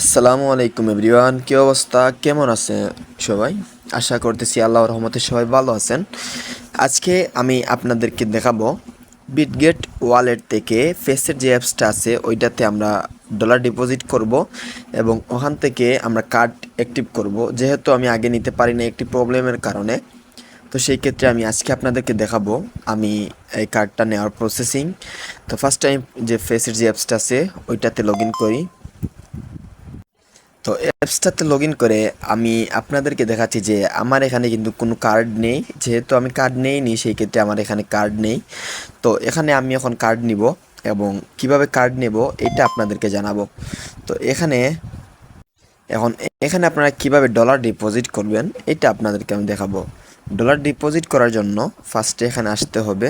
আসসালামু আলাইকুম এভরিওয়ান, কি অবস্থা, কেমন আছে সবাই? আশা করতেছি আল্লাহর রহমতে সবাই ভালো আছেন। আজকে আমি আপনাদেরকে দেখাবো বিটগেট ওয়ালেট থেকে ফেসের যে অ্যাপসটা আছে ওইটাতে আমরা ডলার ডিপোজিট করব এবং ওখান থেকে আমরা কার্ড অ্যাক্টিভ করব। যেহেতু আমি আগে নিতে পারি না একটি প্রবলেমের কারণে, তো সেই ক্ষেত্রে আমি আজকে আপনাদেরকে দেখাবো আমি এই কার্ডটা নেওয়ার প্রসেসিং। তো ফার্স্ট টাইম যে ফেসের যে অ্যাপসটা আছে ওইটাতে লগ ইন করি। তো অ্যাপসটাতে লগ ইন করে আমি আপনাদেরকে দেখাচ্ছি যে আমার এখানে কিন্তু কোনো কার্ড নেই। যেহেতু আমি কার্ড নেইনি সেই ক্ষেত্রে আমার এখানে কার্ড নেই। তো এখানে আমি এখন কার্ড নিব এবং কিভাবে কার্ড নেব এটা আপনাদেরকে জানাবো। তো এখন এখানে আপনারা কিভাবে ডলার ডিপোজিট করবেন এটা আপনাদেরকে আমি দেখাবো। ডলার ডিপোজিট করার জন্য ফার্স্টে এখানে আসতে হবে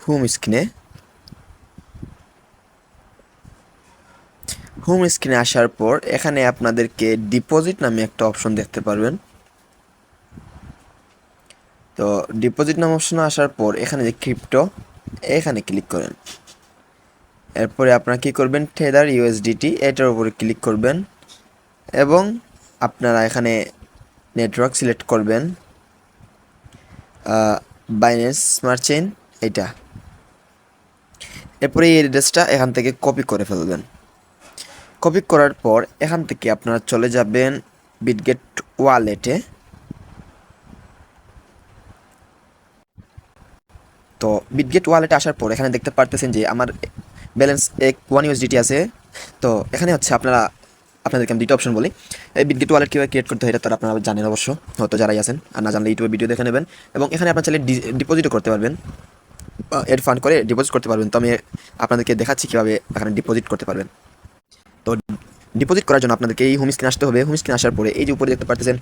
হোম স্ক্রিনে। হোম স্ক্রিনে আসার পর এখানে আপনাদেরকে ডিপোজিট নামে একটা অপশন দেখতে পারবেন। তো ডিপোজিট নাম অপশনে আসার পর এখানে যে ক্রিপ্টো এখানে ক্লিক করেন। এরপরে আপনারা কী করবেন, টেদার ইউএসডিটি এটার উপরে ক্লিক করবেন এবং আপনারা এখানে নেটওয়ার্ক সিলেক্ট করবেন, বাইন্যান্স স্মার্ট চেইন এটা। এরপরে এই অ্যাড্রেসটা এখান থেকে কপি করে ফেলবেন। কপি করার পর এখান থেকে আপনারা চলে যাবেন বিটগেট ওয়ালেটে। তো বিটগেট ওয়ালেটে আসার পর এখানে দেখতে পারতেছেন যে আমার ব্যালেন্স 1 USDT আছে। তো এখানে হচ্ছে আপনাদেরকে আমি দুটো অপশন বলি। এই বিটগেট ওয়ালেট কীভাবে ক্রিয়েট করতে হয় এটা তো আপনারা জানেন অবশ্য, হয়তো যারাই আছেন, আর না জানলে ইউটিউবে ভিডিও দেখে নেবেন। এবং এখানে আপনার চাইলে ডিপোজিটও করতে পারবেন, এড ফান্ড করে ডিপোজিট করতে পারবেন। তো আমি আপনাদেরকে দেখাচ্ছি কীভাবে এখানে ডিপোজিট করতে পারবেন। তো ডিপোজিট করার জন্য আপনাদেরকে এই হোম স্ক্রিন আসতে হবে। হোম স্ক্রিন আসার পরে এই যে উপরে দেখতে পারতেছেন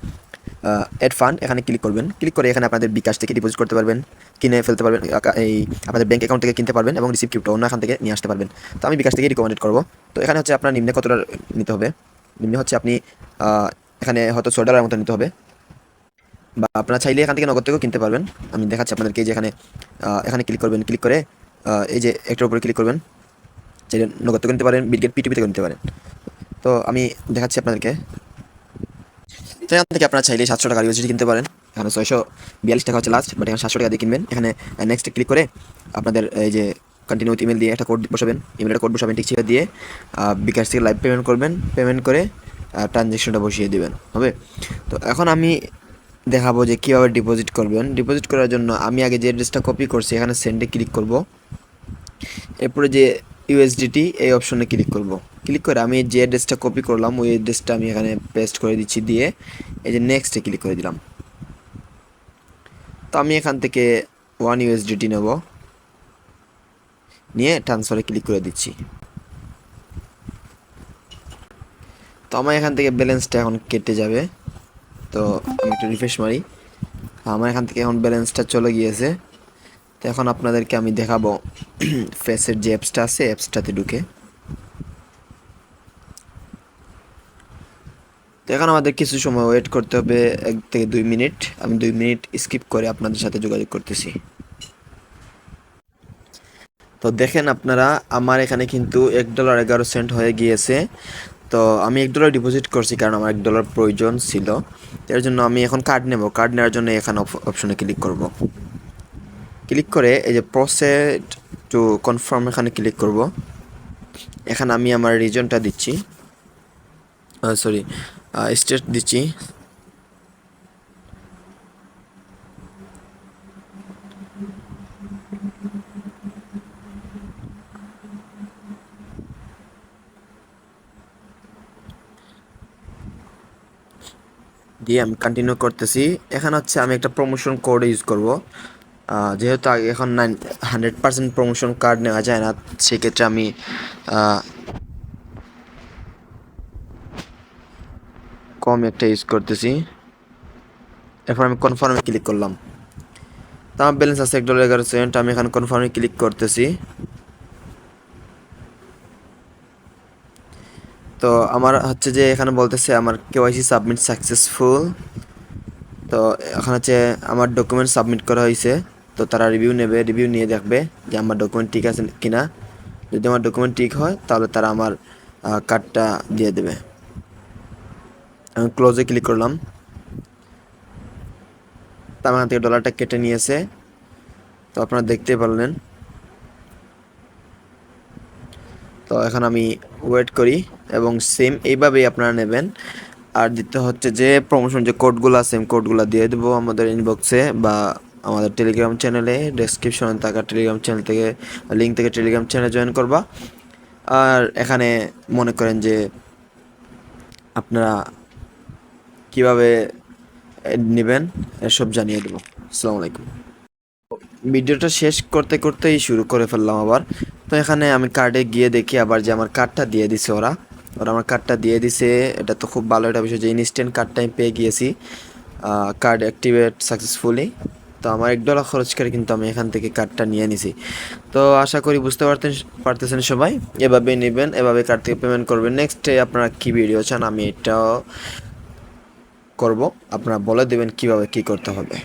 এড ফান্ড, এখানে ক্লিক করবেন। ক্লিক করে এখানে আপনাদের বিকাশ থেকে ডিপোজিট করতে পারবেন, কিনে ফেলতে পারবেন, এই আপনাদের ব্যাঙ্ক অ্যাকাউন্ট থেকে কিনতে পারবেন এবং রিসিভ ক্রিপ্টো অন্য এখান থেকে নিয়ে আসতে পারবেন। তো আমি বিকাশ থেকে রিকমেন্ড করবো। তো এখানে হচ্ছে আপনার নিম্নে কতটা নিতে হবে, নিম্নে হচ্ছে আপনি এখানে হয়তো $100 মতো নিতে হবে, বা আপনারা চাইলে এখান থেকে নগদ থেকেও কিনতে পারবেন। আমি দেখাচ্ছি আপনাদেরকে যে এখানে ক্লিক করবেন। ক্লিক করে এই যে একটার উপরে ক্লিক করবেন, চাইলে নগদ থেকে নিতে পারেন, বিটগেট P2P থেকে নিতে পারেন। তো আমি দেখাচ্ছি আপনাদেরকে। তো এখান থেকে আপনারা চাইলে $700 ইউএসডি কিনতে পারেন। এখানে $642 হচ্ছে লাস্ট, বাট এখানে $700 দিয়ে কিনবেন। এখানে নেক্সটে ক্লিক করে আপনাদের এই যে কন্টিনিউ উইথ ইমেল দিয়ে একটা কোড বসাবেন, ইমেলের কোড বসাবেন, ঠিক সেটা দিয়ে বিকাশ থেকে লাইভ পেমেন্ট করবেন। পেমেন্ট করে ট্রানজ্যাকশনটা বসিয়ে দেবেন, হবে। তো এখন আমি দেখাবো যে কীভাবে ডিপোজিট করবেন। ডিপোজিট করার জন্য আমি আগে যে অ্যাড্রেসটা কপি করছি এখানে সেন্ডে ক্লিক করব। এরপরে যে ইউএসডিটি এই অপশনে ক্লিক করব। ক্লিক করে আমি যে অ্যাড্রেসটা কপি করলাম ওই অ্যাড্রেসটা আমি এখানে পেস্ট করে দিচ্ছি, দিয়ে এই যে নেক্সটে ক্লিক করে দিলাম। তো আমি এখান থেকে 1 USDT নেব, নিয়ে ট্রান্সফারে ক্লিক করে দিচ্ছি। তো আমার এখান থেকে ব্যালেন্সটা এখন কেটে যাবে। তো আমি একটু রিফ্রেশ মারি, আমার এখান থেকে এখন ব্যালেন্সটা চলে গিয়েছে। তো এখন আপনাদেরকে আমি দেখাবো ফেসের যে অ্যাপসটা আছে অ্যাপসটাতে ঢুকে। তো এখন আমাদের কিছু সময় ওয়েট করতে হবে, 1 থেকে 2 মিনিট। আমি 2 মিনিট স্কিপ করে আপনাদের সাথে যোগাযোগ করতেছি। তো দেখেন আপনারা, আমার এখানে কিন্তু $1.11 হয়ে গিয়েছে। তো আমি $1 ডিপোজিট করছি কারণ আমার $1 প্রয়োজন ছিল। এর জন্য আমি এখন কার্ড নেব। কার্ড নেওয়ার জন্য এখানে অপশনে ক্লিক করব। ক্লিক করে এই যে প্রসেড টু কনফার্ম এখানে ক্লিক করব। এখানে আমি আমার রিজনটা দিচ্ছি, সরি স্টেট দিচ্ছি। দিয়ে আমি কন্টিনিউ করতেছি। এখানে হচ্ছে আমি একটা প্রমোশন কোড ইউজ করব। যেহেতু এখন 100% প্রমোশন কার্ড নেওয়া যায় না, সেক্ষেত্রে আমি কম একটা ইউজ করতেছি। এরপর আমি কনফার্মে ক্লিক করলাম। তো আমার ব্যালেন্স আছে $1.11। আমি এখানে কনফার্মে ক্লিক করতেছি। তো আমার হচ্ছে যে এখানে বলতেছে আমার কেওয়াইসি সাবমিট সাকসেসফুল। তো এখন হচ্ছে আমার ডকুমেন্ট সাবমিট করা হয়েছে। তো তারা রিভিউ নেবে, রিভিউ নিয়ে দেখবে যে আমার ডকুমেন্ট ঠিক আছে কিনা। যদি আমার ডকুমেন্ট ঠিক হয় তাহলে তারা আমার কার্ডটা দিয়ে দেবে। আমি ক্লোজে ক্লিক করলাম, তার মানে থেকে ডলারটা কেটে নিয়েছে, তো আপনারা দেখতে পারলেন। তো এখন আমি ওয়েট করি এবং সেম এইভাবেই আপনারা নেবেন। আর দিতে হচ্ছে যে প্রমোশন যে কোডগুলো আছে কোডগুলো দিয়ে দেবো আমাদের ইনবক্সে বা আমাদের টেলিগ্রাম চ্যানেলে, ডেসক্রিপশনে থাকা টেলিগ্রাম চ্যানেল থেকে লিঙ্ক থেকে টেলিগ্রাম চ্যানেলে জয়েন করবা। আর এখানে মনে করেন যে আপনারা কিভাবে নেবেন এসব জানিয়ে দেবো। আসসালামু আলাইকুম। ভিডিওটা শেষ করতে করতেই শুরু করে ফেললাম আবার। তো এখানে আমি কার্ডে গিয়ে দেখি আবার যে আমার কার্ডটা দিয়ে দিছে ওরা আমার কার্ডটা দিয়ে দিছে। এটা তো খুব ভালো একটা বিষয় যে ইনস্ট্যান্ট কার্ডটা আমি পেয়ে গিয়েছি, কার্ড অ্যাক্টিভেট সাকসেসফুলি। তো আমার $1 খরচ করে কিন্তু আমি এখান থেকে কার্ডটা নিয়ে নিছি। তো আশা করি বুঝতে পারতেছেন সবাই, এভাবে নেবেন, এভাবে কার্ড থেকে পেমেন্ট করবেন। নেক্সটে আপনারা কী ভিডিও চান আমি এটাও করব, আপনারা বলে দেবেন কিভাবে কী করতে হবে।